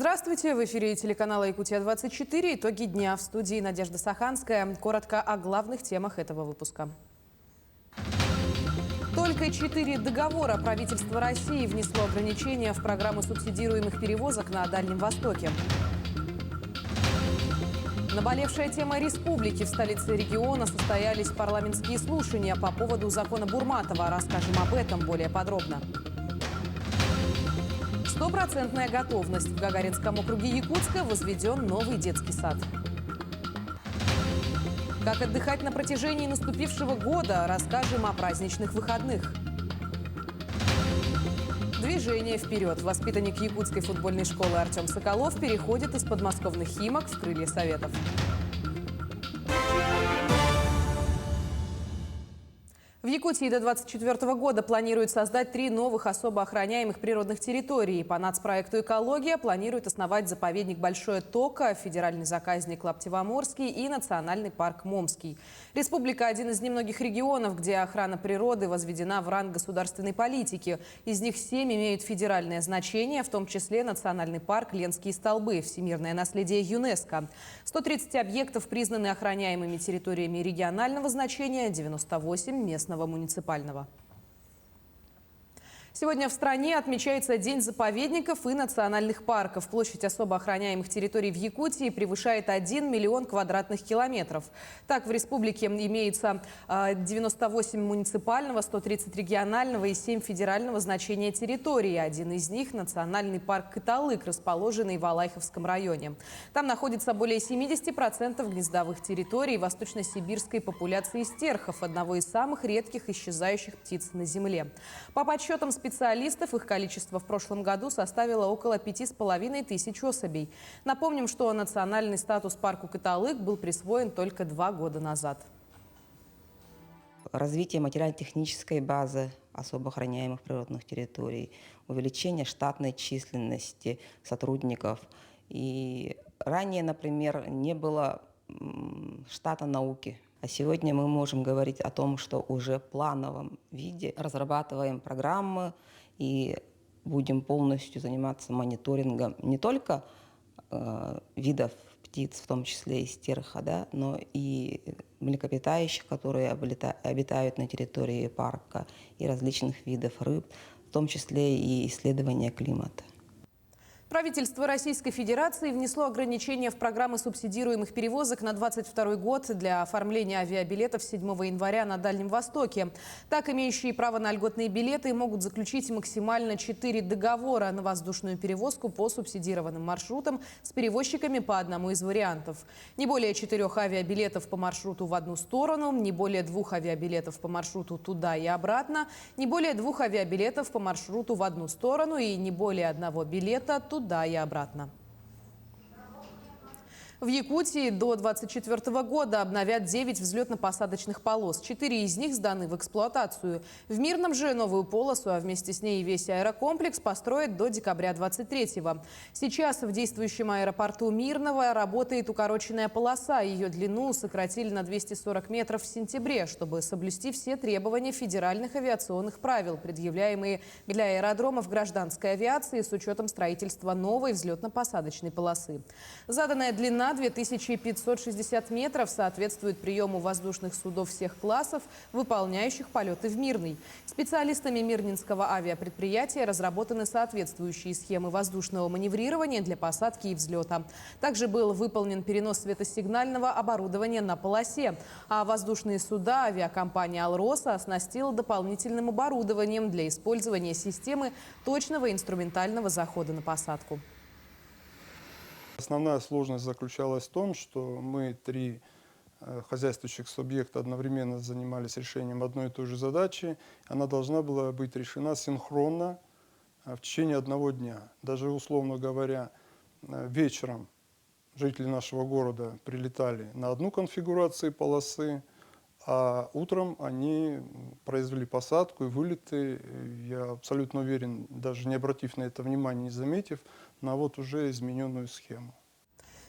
Здравствуйте! В эфире телеканала «Якутия-24». Итоги дня. В студии Надежда Саханская. Коротко о главных темах этого выпуска. Только 4 договора правительства России внесло ограничения в программу субсидируемых перевозок на Дальнем Востоке. Наболевшая тема республики. В столице региона состоялись парламентские слушания по поводу закона Бурматова. Расскажем об этом более подробно. Стопроцентная готовность. В Гагаринском округе Якутска возведен новый детский сад. Как отдыхать на протяжении наступившего года, расскажем о праздничных выходных. Движение вперед. Воспитанник якутской футбольной школы Артем Соколов переходит из подмосковных Химок в крылья Советов. В Якутии до 2024 года планируют создать 3 новых особо охраняемых природных территорий. По нацпроекту «Экология» планируют основать заповедник Большое Токо, федеральный заказник Лаптево-Амурский и национальный парк Момский. Республика – один из немногих регионов, где охрана природы возведена в ранг государственной политики. Из них 7 имеют федеральное значение, в том числе национальный парк Ленские столбы, всемирное наследие ЮНЕСКО. 130 объектов признаны охраняемыми территориями регионального значения, 98 – местного муниципального. Сегодня в стране отмечается День заповедников и национальных парков. Площадь особо охраняемых территорий в Якутии превышает 1 миллион квадратных километров. Так, в республике имеются 98 муниципального, 130 регионального и 7 федерального значения территории. Один из них – национальный парк Кыталык, расположенный в Алайховском районе. Там находится более 70% гнездовых территорий восточно-сибирской популяции стерхов, одного из самых редких исчезающих птиц на Земле. По подсчетам специалистов, их количество в прошлом году составило около 5500 особей. Напомним, что национальный статус парку Кыталык был присвоен только 2 года назад. Развитие материально-технической базы особо охраняемых природных территорий, увеличение штатной численности сотрудников. И ранее, например, не было штата науки. А сегодня мы можем говорить о том, что уже в плановом виде разрабатываем программы и будем полностью заниматься мониторингом не только видов птиц, в том числе и стерха, да, но и млекопитающих, которые обитают на территории парка, и различных видов рыб, в том числе и исследования климата. Правительство Российской Федерации внесло ограничения в программы субсидируемых перевозок на 2022 год для оформления авиабилетов 7 января на Дальнем Востоке. Так, имеющие право на льготные билеты могут заключить максимально 4 договора на воздушную перевозку по субсидированным маршрутам с перевозчиками по одному из вариантов. Не более 4 авиабилетов по маршруту в одну сторону, не более 2 авиабилетов по маршруту туда и обратно, не более 2 авиабилетов по маршруту в одну сторону и не более 1 билета туда и обратно. В Якутии до 2024 года обновят 9 взлетно-посадочных полос. 4 из них сданы в эксплуатацию. В Мирном же новую полосу, а вместе с ней и весь аэрокомплекс построят до декабря 2023-го. Сейчас в действующем аэропорту Мирного работает укороченная полоса. Ее длину сократили на 240 метров в сентябре, чтобы соблюсти все требования федеральных авиационных правил, предъявляемые для аэродромов гражданской авиации с учетом строительства новой взлетно-посадочной полосы. Заданная длина 2560 метров соответствует приему воздушных судов всех классов, выполняющих полеты в Мирный. Специалистами Мирнинского авиапредприятия разработаны соответствующие схемы воздушного маневрирования для посадки и взлета. Также был выполнен перенос светосигнального оборудования на полосе. А воздушные суда авиакомпания «Алроса» оснастила дополнительным оборудованием для использования системы точного инструментального захода на посадку. Основная сложность заключалась в том, что мы 3 хозяйствующих субъекта одновременно занимались решением одной и той же задачи. Она должна была быть решена синхронно в течение 1 дня. Даже, условно говоря, вечером жители нашего города прилетали на одну конфигурацию полосы, а утром они произвели посадку и вылеты. Я абсолютно уверен, даже не обратив на это внимания, не заметив, на вот уже измененную схему.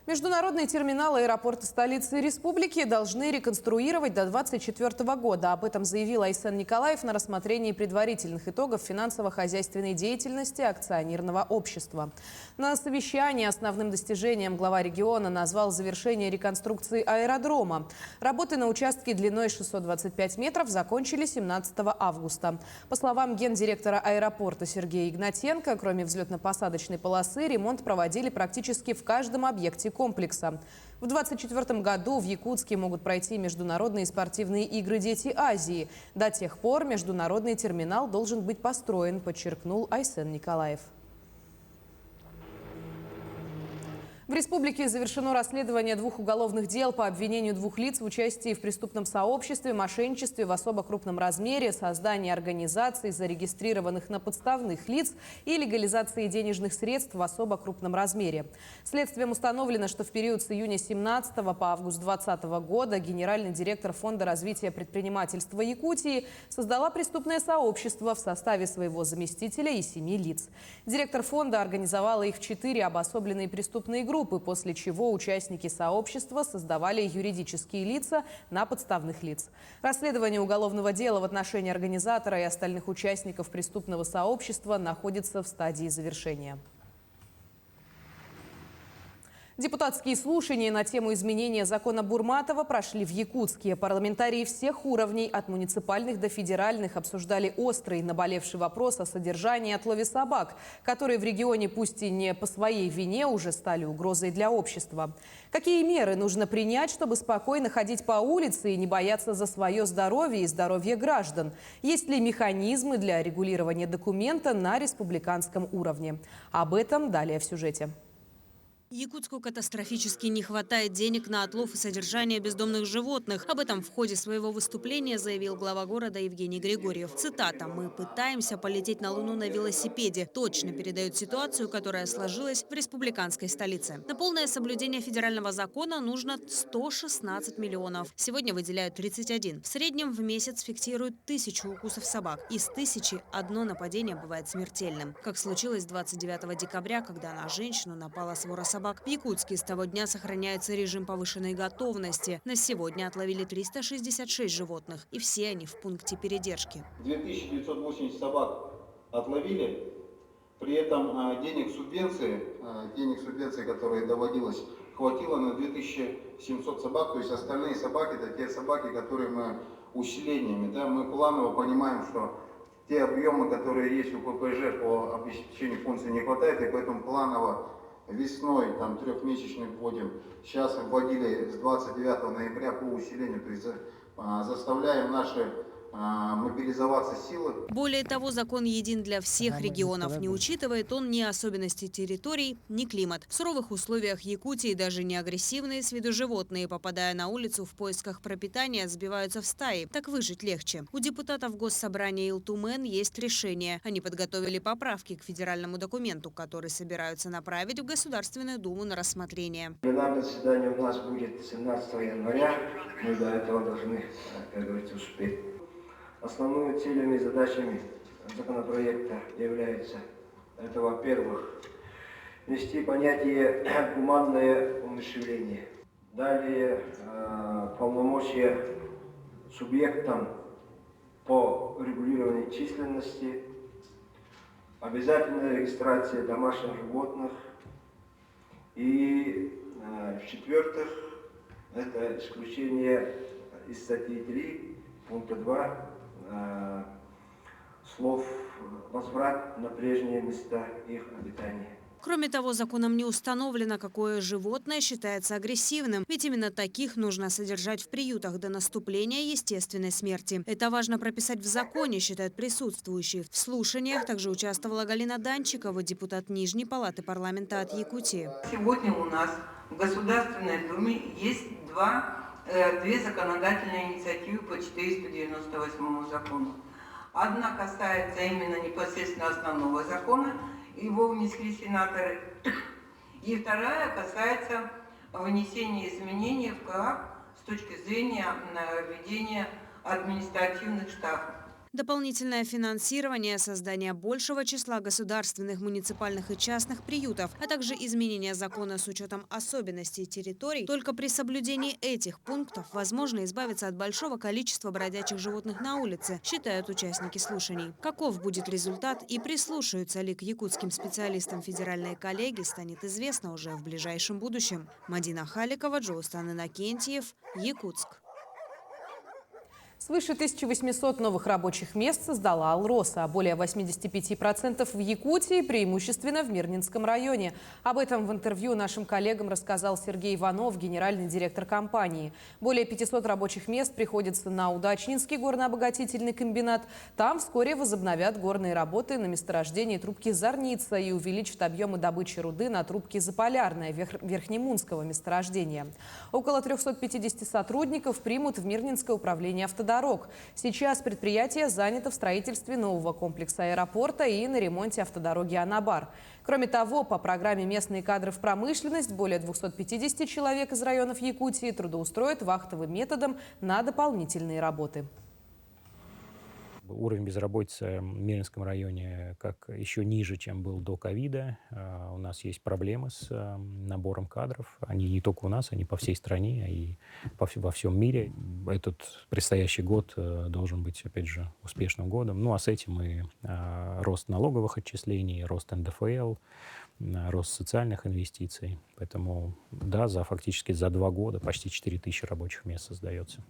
Международные терминалы аэропорта столицы республики должны реконструировать до 2024 года. Об этом заявил Айсен Николаев на рассмотрении предварительных итогов финансово-хозяйственной деятельности акционерного общества. На совещании основным достижением глава региона назвал завершение реконструкции аэродрома. Работы на участке длиной 625 метров закончили 17 августа. По словам гендиректора аэропорта Сергея Игнатенко, кроме взлетно-посадочной полосы, ремонт проводили практически в каждом объекте комплекса. В 2024 году в Якутске могут пройти международные спортивные игры «Дети Азии». До тех пор международный терминал должен быть построен, подчеркнул Айсен Николаев. В республике завершено расследование 2 уголовных дел по обвинению 2 лиц в участии в преступном сообществе, мошенничестве в особо крупном размере, создании организаций, зарегистрированных на подставных лиц и легализации денежных средств в особо крупном размере. Следствием установлено, что в период с июня 2017 по август 2020 года генеральный директор Фонда развития предпринимательства Якутии создала преступное сообщество в составе своего заместителя и 7 лиц. Директор фонда организовала их в 4 обособленные преступные группы, после чего участники сообщества создавали юридические лица на подставных лиц. Расследование уголовного дела в отношении организатора и остальных участников преступного сообщества находится в стадии завершения. Депутатские слушания на тему изменения закона Бурматова прошли в Якутске. Парламентарии всех уровней, от муниципальных до федеральных, обсуждали острый и наболевший вопрос о содержании и отлове собак, которые в регионе, пусть и не по своей вине, уже стали угрозой для общества. Какие меры нужно принять, чтобы спокойно ходить по улице и не бояться за свое здоровье и здоровье граждан? Есть ли механизмы для регулирования документа на республиканском уровне? Об этом далее в сюжете. Якутску катастрофически не хватает денег на отлов и содержание бездомных животных. Об этом в ходе своего выступления заявил глава города Евгений Григорьев. Цитата: «Мы пытаемся полететь на Луну на велосипеде». Точно передает ситуацию, которая сложилась в республиканской столице. На полное соблюдение федерального закона нужно 116 миллионов. Сегодня выделяют 31. В среднем в месяц фиксируют 1000 укусов собак. Из 1000 одно нападение бывает смертельным. Как случилось 29 декабря, когда на женщину напала свора собак. В Якутске с того дня сохраняется режим повышенной готовности. На сегодня отловили 366 животных, и все они в пункте передержки. 2980 собак отловили, при этом денег субвенции, которые доводилось, хватило на 2700 собак, то есть остальные собаки, это те собаки, которые мы усилениями, да, мы планово понимаем, что те объемы, которые есть у ППЖ по обеспечению функций, не хватает, и поэтому планово весной, там, 3-месячный вводим. Сейчас вводили с 29 ноября по усилению, то есть заставляем наши мобилизоваться силы. Более того, закон един для всех регионов. Не учитывает он ни особенности территорий, ни климат. В суровых условиях Якутии даже не агрессивные с виду животные, попадая на улицу в поисках пропитания, сбиваются в стаи. Так выжить легче. У депутатов Госсобрания Илтумен есть решение. Они подготовили поправки к федеральному документу, который собираются направить в Государственную Думу на рассмотрение. Пленарное заседание у нас будет 17 января. Мы до этого должны, как говорится, успеть. Основными целями и задачами законопроекта является, это, во-первых, ввести понятие гуманное умерщвление. Далее полномочия субъектам по регулированию численности, обязательная регистрация домашних животных и, в-четвертых, это исключение из статьи 3 пункта 2 слов «возврат на прежние места их обитания». Кроме того, законом не установлено, какое животное считается агрессивным. Ведь именно таких нужно содержать в приютах до наступления естественной смерти. Это важно прописать в законе, считают присутствующие. В слушаниях также участвовала Галина Данчикова, депутат Нижней палаты парламента от Якутии. Сегодня у нас в Государственной Думе есть две законодательные инициативы по 498 закону. Одна касается именно непосредственно основного закона, его внесли сенаторы, и вторая касается внесения изменений в КАП с точки зрения введения административных штрафов. Дополнительное финансирование, создание большего числа государственных, муниципальных и частных приютов, а также изменение закона с учетом особенностей территорий. Только при соблюдении этих пунктов возможно избавиться от большого количества бродячих животных на улице, считают участники слушаний. Каков будет результат и прислушаются ли к якутским специалистам федеральные коллеги, станет известно уже в ближайшем будущем. Мадина Халикова, Джоустан Иннокентьев, Якутск. Свыше 1800 новых рабочих мест создала «Алроса», а более 85% в Якутии, преимущественно в Мирнинском районе. Об этом в интервью нашим коллегам рассказал Сергей Иванов, генеральный директор компании. Более 500 рабочих мест приходится на Удачнинский горно-обогатительный комбинат. Там вскоре возобновят горные работы на месторождении трубки Зорница и увеличат объемы добычи руды на трубке Заполярная Верхнемунского месторождения. Около 350 сотрудников примут в Мирнинское управление автодорог. Сейчас предприятие занято в строительстве нового комплекса аэропорта и на ремонте автодороги Анабар. Кроме того, по программе «Местные кадры в промышленность» более 250 человек из районов Якутии трудоустроят вахтовым методом на дополнительные работы. Уровень безработицы в Мирнинском районе как еще ниже, чем был до ковида. У нас есть проблемы с набором кадров. Они не только у нас, они по всей стране и во всем мире. Этот предстоящий год должен быть, опять же, успешным годом. Ну а с этим и рост налоговых отчислений, рост НДФЛ, рост социальных инвестиций. Поэтому, да, фактически за 2 года почти 4000 рабочих мест создается.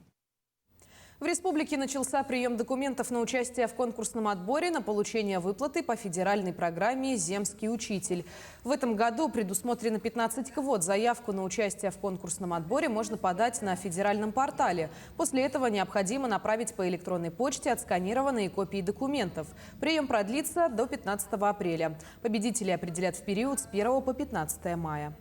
В республике начался прием документов на участие в конкурсном отборе на получение выплаты по федеральной программе «Земский учитель». В этом году предусмотрено 15 квот. Заявку на участие в конкурсном отборе можно подать на федеральном портале. После этого необходимо направить по электронной почте отсканированные копии документов. Прием продлится до 15 апреля. Победителей определят в период с 1 по 15 мая.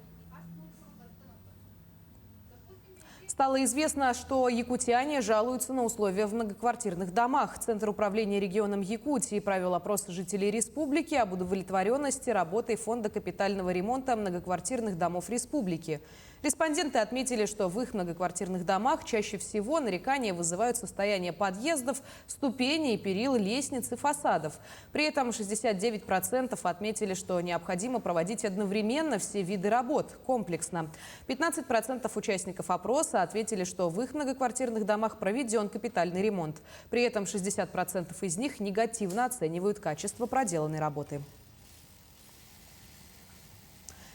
Стало известно, что якутяне жалуются на условия в многоквартирных домах. Центр управления регионом Якутии провел опрос жителей республики об удовлетворенности работой Фонда капитального ремонта многоквартирных домов республики. Респонденты отметили, что в их многоквартирных домах чаще всего нарекания вызывают состояние подъездов, ступеней, перил, лестниц и фасадов. При этом 69% отметили, что необходимо проводить одновременно все виды работ, комплексно. 15% участников опроса ответили, что в их многоквартирных домах проведен капитальный ремонт. При этом 60% из них негативно оценивают качество проделанной работы.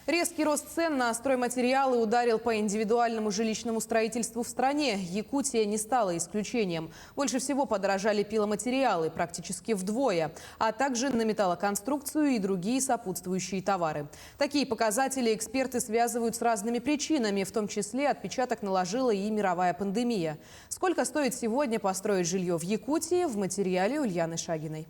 Резкий рост цен на стройматериалы ударил по индивидуальному жилищному строительству в стране. Якутия не стала исключением. Больше всего подорожали пиломатериалы, практически вдвое, а также на металлоконструкцию и другие сопутствующие товары. Такие показатели эксперты связывают с разными причинами, в том числе отпечаток наложила и мировая пандемия. Сколько стоит сегодня построить жилье в Якутии, в материале Ульяны Шагиной.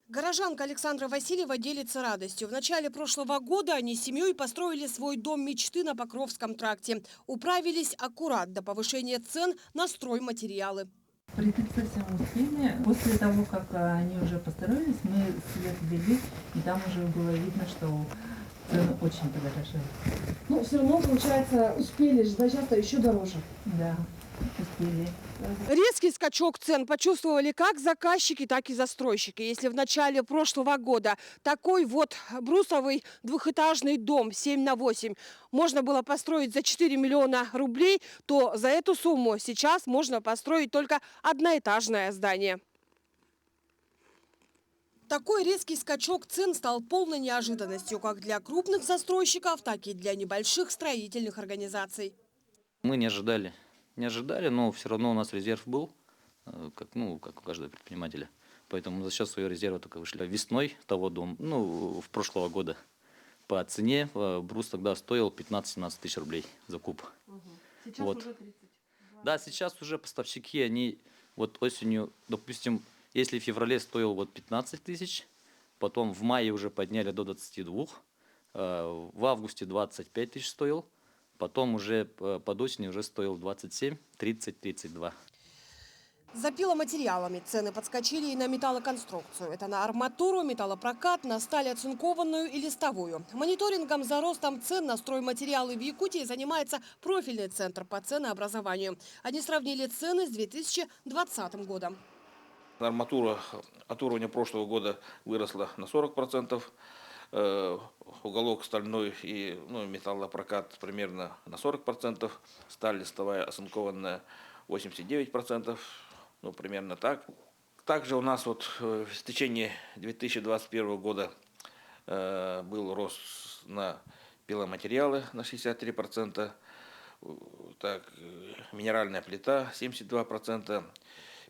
Горожанка Александра Васильева делится радостью. В начале прошлого года они с семьей построили свой дом мечты на Покровском тракте. Управились аккурат до повышения цен на стройматериалы. При 37 после того, как они уже построились, мы свет ввели, и там уже было видно, что цены очень подорожали. Ну, все равно, получается, успели ждать, сейчас еще дороже. Да, успели. Резкий скачок цен почувствовали как заказчики, так и застройщики. Если в начале прошлого года такой вот брусовый двухэтажный дом 7×8 можно было построить за 4 миллиона рублей, то за эту сумму сейчас можно построить только одноэтажное здание. Такой резкий скачок цен стал полной неожиданностью как для крупных застройщиков, так и для небольших строительных организаций. Мы не ожидали, но все равно у нас резерв был, как у каждого предпринимателя. Поэтому за счет своего резерва только вышли весной того дома, в прошлого года. По цене брус тогда стоил 15-17 тысяч рублей за куб. Сейчас вот. уже 30. Да, сейчас уже поставщики, они вот осенью, допустим, если в феврале стоил 15 тысяч, потом в мае уже подняли до 22, в августе 25 тысяч стоил, потом уже под осенью уже стоил 27, 30, 32. За пиломатериалами цены подскочили и на металлоконструкцию. Это на арматуру, металлопрокат, на сталь оцинкованную и листовую. Мониторингом за ростом цен на стройматериалы в Якутии занимается профильный центр по ценообразованию. Они сравнили цены с 2020 годом. Арматура от уровня прошлого года выросла на 40%. Уголок стальной и металлопрокат примерно на 40%. Сталь листовая оцинкованная 89%. Примерно так. Также у нас в течение 2021 года был рост на пиломатериалы на 63%. Минеральная плита 72%.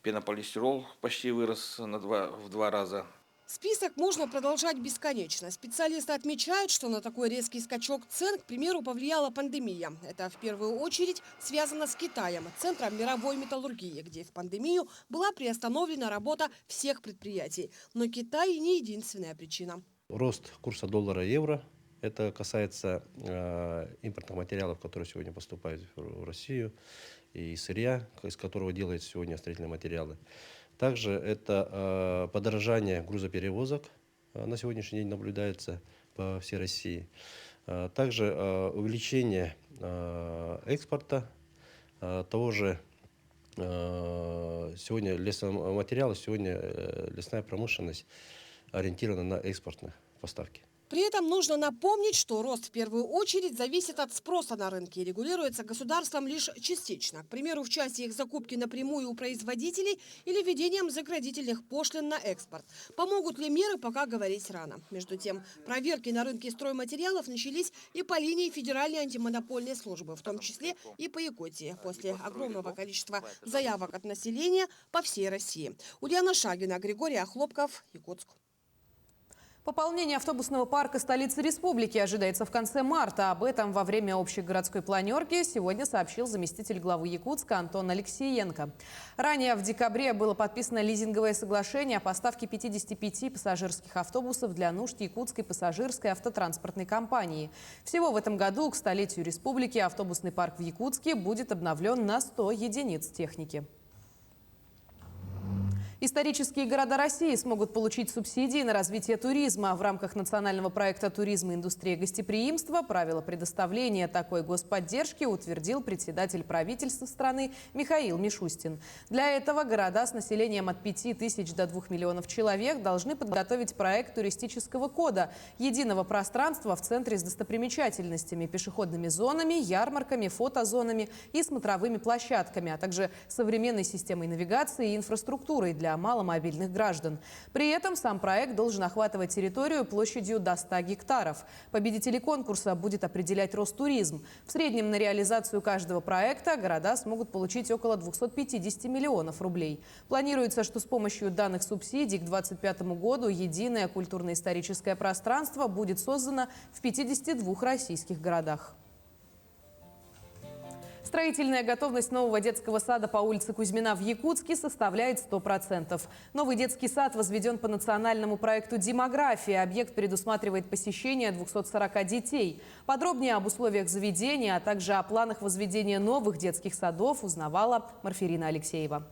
Пенополистирол почти вырос в 2 раза. Список можно продолжать бесконечно. Специалисты отмечают, что на такой резкий скачок цен, к примеру, повлияла пандемия. Это в первую очередь связано с Китаем, центром мировой металлургии, где в пандемию была приостановлена работа всех предприятий. Но Китай не единственная причина. Рост курса доллара и евро. Это касается импортных материалов, которые сегодня поступают в Россию, и сырья, из которого делаются сегодня строительные материалы. Также это подорожание грузоперевозок на сегодняшний день наблюдается по всей России. Также увеличение экспорта того же сегодня лесоматериалы, сегодня лесная промышленность ориентирована на экспортные поставки. При этом нужно напомнить, что рост в первую очередь зависит от спроса на рынке и регулируется государством лишь частично. К примеру, в части их закупки напрямую у производителей или введением заградительных пошлин на экспорт. Помогут ли меры, пока говорить рано. Между тем, проверки на рынке стройматериалов начались и по линии Федеральной антимонопольной службы, в том числе и по Якутии, после огромного количества заявок от населения по всей России. Ульяна Шагина, Григорий Охлопков, Якутск. Пополнение автобусного парка столицы республики ожидается в конце марта. Об этом во время общей городской планерки сегодня сообщил заместитель главы Якутска Антон Алексеенко. Ранее в декабре было подписано лизинговое соглашение о поставке 55 пассажирских автобусов для нужд Якутской пассажирской автотранспортной компании. Всего в этом году к столетию республики автобусный парк в Якутске будет обновлен на 100 единиц техники. Исторические города России смогут получить субсидии на развитие туризма. В рамках национального проекта «Туризм и индустрия гостеприимства» правила предоставления такой господдержки утвердил председатель правительства страны Михаил Мишустин. Для этого города с населением от 5000 до 2 миллионов человек должны подготовить проект туристического кода, единого пространства в центре с достопримечательностями, пешеходными зонами, ярмарками, фотозонами и смотровыми площадками, а также современной системой навигации и инфраструктурой для маломобильных граждан. При этом сам проект должен охватывать территорию площадью до 100 гектаров. Победители конкурса будет определять Ростуризм. В среднем на реализацию каждого проекта города смогут получить около 250 миллионов рублей. Планируется, что с помощью данных субсидий к 2025 году единое культурно-историческое пространство будет создано в 52 российских городах. Строительная готовность нового детского сада по улице Кузьмина в Якутске составляет 100%. Новый детский сад возведен по национальному проекту «Демография». Объект предусматривает посещение 240 детей. Подробнее об условиях заведения, а также о планах возведения новых детских садов узнавала Марферина Алексеева.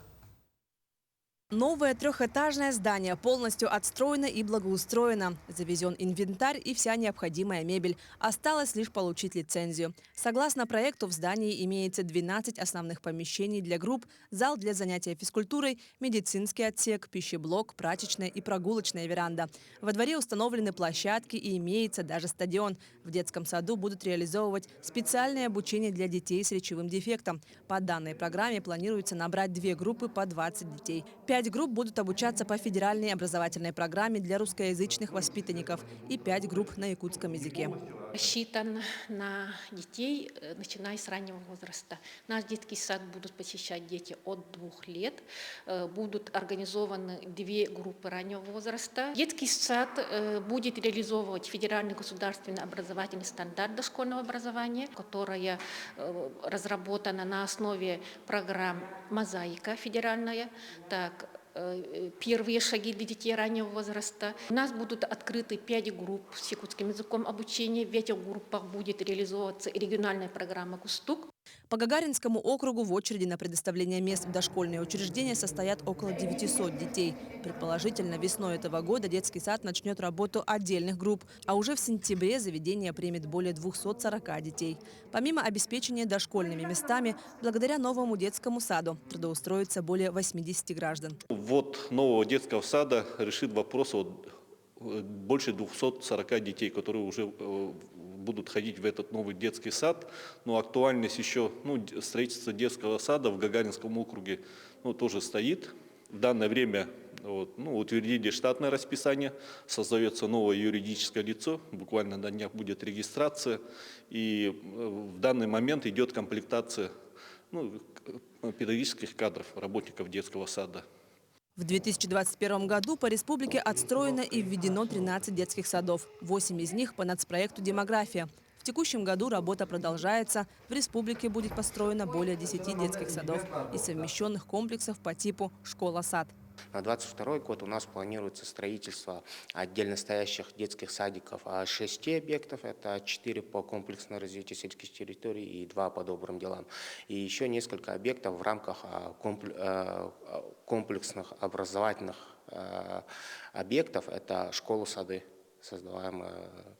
Новое трехэтажное здание полностью отстроено и благоустроено. Завезен инвентарь и вся необходимая мебель. Осталось лишь получить лицензию. Согласно проекту, в здании имеется 12 основных помещений для групп, зал для занятия физкультурой, медицинский отсек, пищеблок, прачечная и прогулочная веранда. Во дворе установлены площадки и имеется даже стадион. В детском саду будут реализовывать специальное обучение для детей с речевым дефектом. По данной программе планируется набрать 2 группы по 20 детей. 5 групп будут обучаться по федеральной образовательной программе для русскоязычных воспитанников и 5 групп на якутском языке. Рассчитан на детей, начиная с раннего возраста. Наш детский сад будут посещать дети от 2 лет. Будут организованы 2 группы раннего возраста. Детский сад будет реализовывать федеральный государственный образовательный стандарт дошкольного образования, которая разработана на основе программ «Мозаика» федеральная. Первые шаги для детей раннего возраста. У нас будут открыты 5 групп с якутским языком обучения. В этих группах будет реализовываться региональная программа «Кустук». По Гагаринскому округу в очереди на предоставление мест в дошкольные учреждения состоят около 900 детей. Предположительно, весной этого года детский сад начнет работу отдельных групп, а уже в сентябре заведение примет более 240 детей. Помимо обеспечения дошкольными местами, благодаря новому детскому саду трудоустроится более 80 граждан. Ввод нового детского сада решит вопрос о больше 240 детей, которые уже будут ходить в этот новый детский сад. Но актуальность еще строительства детского сада в Гагаринском округе тоже стоит. В данное время утвердили штатное расписание, создается новое юридическое лицо, буквально на днях будет регистрация. И в данный момент идет комплектация педагогических кадров, работников детского сада. В 2021 году по республике отстроено и введено 13 детских садов. 8 из них по нацпроекту «Демография». В текущем году работа продолжается. В республике будет построено более 10 детских садов и совмещенных комплексов по типу «Школа-сад». На 2022 год у нас планируется строительство отдельно стоящих детских садиков 6 объектов. Это 4 по комплексному развитию сельских территорий и 2 по добрым делам. И еще несколько объектов в рамках комплексных образовательных объектов. Это школы-сады, создаваемые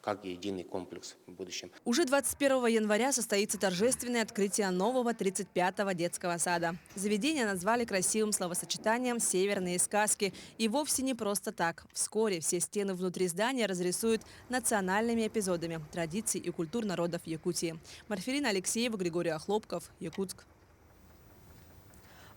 как единый комплекс в будущем. Уже 21 января состоится торжественное открытие нового 35-го детского сада. Заведение назвали красивым словосочетанием «Северные сказки». И вовсе не просто так. Вскоре все стены внутри здания разрисуют национальными эпизодами традиций и культур народов Якутии. Марферина Алексеева, Григорий Охлопков, Якутск.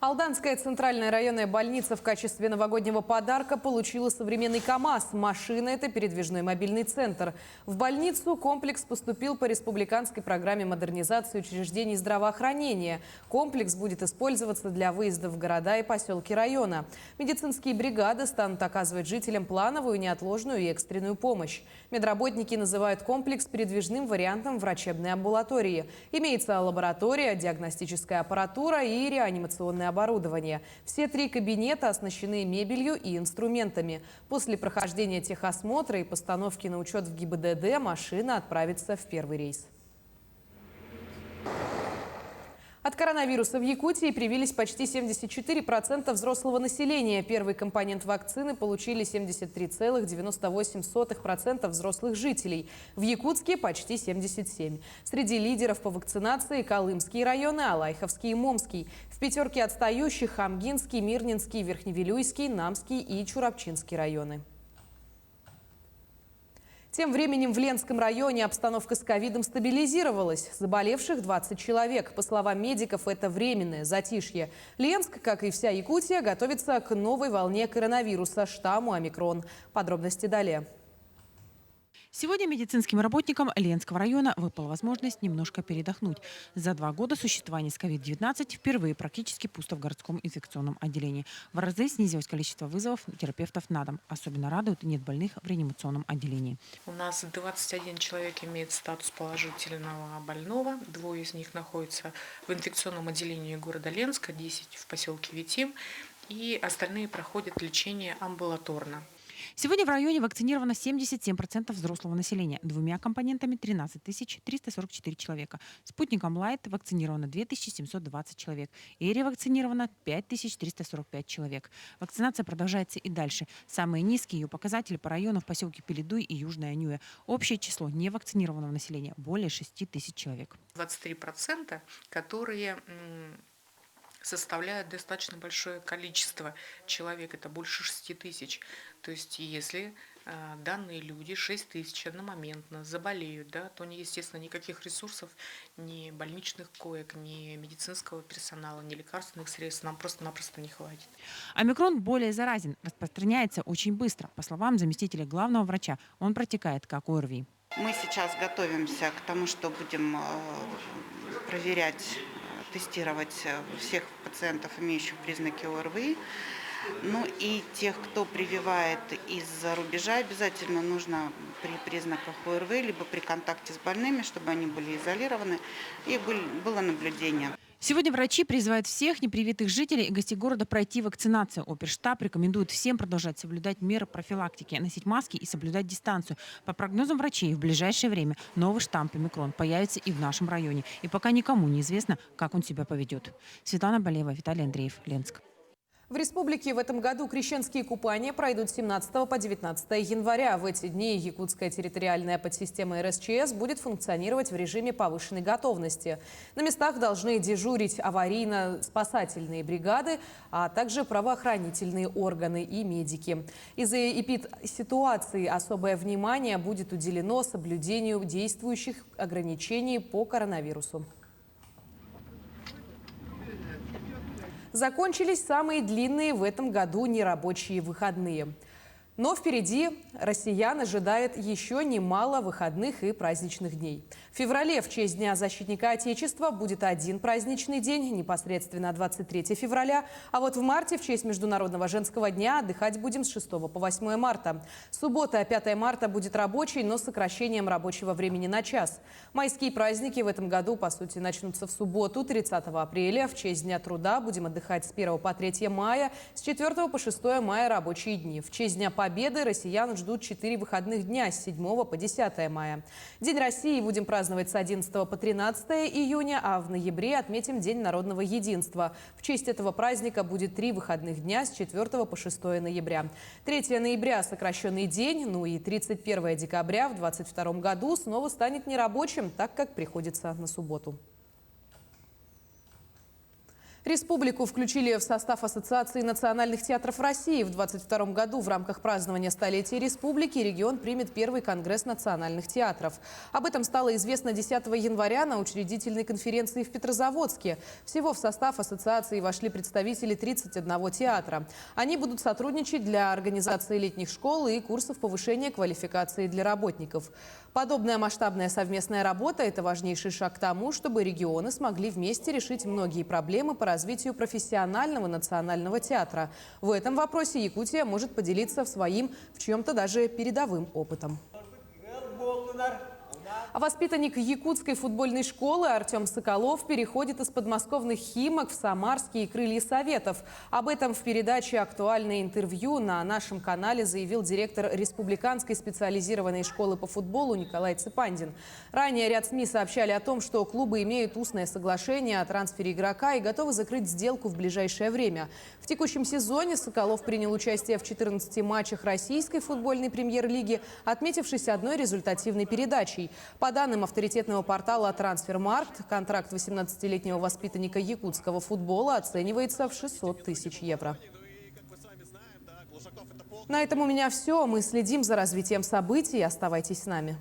Алданская центральная районная больница в качестве новогоднего подарка получила современный КАМАЗ. Машина – это передвижной мобильный центр. В больницу комплекс поступил по республиканской программе модернизации учреждений здравоохранения. Комплекс будет использоваться для выездов в города и поселки района. Медицинские бригады станут оказывать жителям плановую, неотложную и экстренную помощь. Медработники называют комплекс передвижным вариантом врачебной амбулатории. Имеется лаборатория, диагностическая аппаратура и реанимационное оборудование. Все 3 кабинета оснащены мебелью и инструментами. После прохождения техосмотра и постановки на учет в ГИБДД машина отправится в первый рейс. От коронавируса в Якутии привились почти 74% взрослого населения. Первый компонент вакцины получили 73,98% взрослых жителей. В Якутске почти 77%. Среди лидеров по вакцинации Колымские районы, Алайховский и Момский. В пятерке отстающих Хамгинский, Мирнинский, Верхневилюйский, Намский и Чурапчинский районы. Тем временем в Ленском районе обстановка с ковидом стабилизировалась. Заболевших 20 человек. По словам медиков, это временное затишье. Ленск, как и вся Якутия, готовится к новой волне коронавируса, штамму омикрон. Подробности далее. Сегодня медицинским работникам Ленского района выпала возможность немножко передохнуть. За 2 года существования с COVID-19 впервые практически пусто в городском инфекционном отделении. В разы снизилось количество вызовов терапевтов на дом. Особенно радует, нет больных в реанимационном отделении. У нас 21 человек имеет статус положительного больного. 2 из них находятся в инфекционном отделении города Ленска, 10 в поселке Витим. И остальные проходят лечение амбулаторно. Сегодня в районе вакцинировано 77% взрослого населения. 2 компонентами 13 344 человека. Спутником Лайт вакцинировано 2720 человек. Эри вакцинировано 5345 человек. Вакцинация продолжается и дальше. Самые низкие ее показатели по району в поселке Пеледуй и Южная Анюя. Общее число невакцинированного населения более 6000 человек. 23%, которые составляют достаточно большое количество человек, это больше 6000. То есть если данные люди, 6000 одномоментно заболеют, то, естественно, никаких ресурсов, ни больничных коек, ни медицинского персонала, ни лекарственных средств нам просто-напросто не хватит. Омикрон более заразен, распространяется очень быстро. По словам заместителя главного врача, он протекает как ОРВИ. Мы сейчас готовимся к тому, что будем проверять, тестировать всех пациентов, имеющих признаки ОРВИ. Ну и тех, кто прививает из-за рубежа, обязательно нужно при признаках ОРВИ, либо при контакте с больными, чтобы они были изолированы и было наблюдение. Сегодня врачи призывают всех непривитых жителей и гостей города пройти вакцинацию. Оперштаб рекомендует всем продолжать соблюдать меры профилактики, носить маски и соблюдать дистанцию. По прогнозам врачей, в ближайшее время новый штамм омикрон появится и в нашем районе. И пока никому не известно, как он себя поведет. Светлана Болева, Виталий Андреев, Ленск. В республике в этом году крещенские купания пройдут с 17 по 19 января. В эти дни якутская территориальная подсистема РСЧС будет функционировать в режиме повышенной готовности. На местах должны дежурить аварийно-спасательные бригады, а также правоохранительные органы и медики. Из-за эпидситуации особое внимание будет уделено соблюдению действующих ограничений по коронавирусу. Закончились самые длинные в этом году нерабочие выходные. Но впереди россиян ожидает еще немало выходных и праздничных дней. В феврале в честь Дня защитника Отечества будет один праздничный день, непосредственно 23 февраля. А вот в марте в честь Международного женского дня отдыхать будем с 6 по 8 марта. Суббота, 5 марта будет рабочий, но с сокращением рабочего времени на час. Майские праздники в этом году, по сути, начнутся в субботу, 30 апреля. В честь Дня труда будем отдыхать с 1 по 3 мая, с 4 по 6 мая рабочие дни. В честь Дня Победы россиян ждут 4 выходных дня с 7 по 10 мая. День России будем праздновать с 11 по 13 июня, а в ноябре отметим День народного единства. В честь этого праздника будет 3 выходных дня с 4 по 6 ноября. 3 ноября – сокращенный день, ну и 31 декабря в 2022 году снова станет нерабочим, так как приходится на субботу. Республику включили в состав Ассоциации национальных театров России. В 2022 году в рамках празднования столетия республики регион примет первый конгресс национальных театров. Об этом стало известно 10 января на учредительной конференции в Петрозаводске. Всего в состав ассоциации вошли представители 31 театра. Они будут сотрудничать для организации летних школ и курсов повышения квалификации для работников. Подобная масштабная совместная работа – это важнейший шаг к тому, чтобы регионы смогли вместе решить многие проблемы по развитию профессионального национального театра. В этом вопросе Якутия может поделиться своим, в чем-то даже передовым опытом. А воспитанник якутской футбольной школы Артем Соколов переходит из подмосковных Химок в самарские крылья Советов. Об этом в передаче «Актуальное интервью» на нашем канале заявил директор Республиканской специализированной школы по футболу Николай Цепандин. Ранее ряд СМИ сообщали о том, что клубы имеют устное соглашение о трансфере игрока и готовы закрыть сделку в ближайшее время. В текущем сезоне Соколов принял участие в 14 матчах российской футбольной премьер-лиги, отметившись одной результативной передачей. По данным авторитетного портала «Трансфермаркт», контракт 18-летнего воспитанника якутского футбола оценивается в 600 тысяч евро. На этом у меня все. Мы следим за развитием событий. Оставайтесь с нами.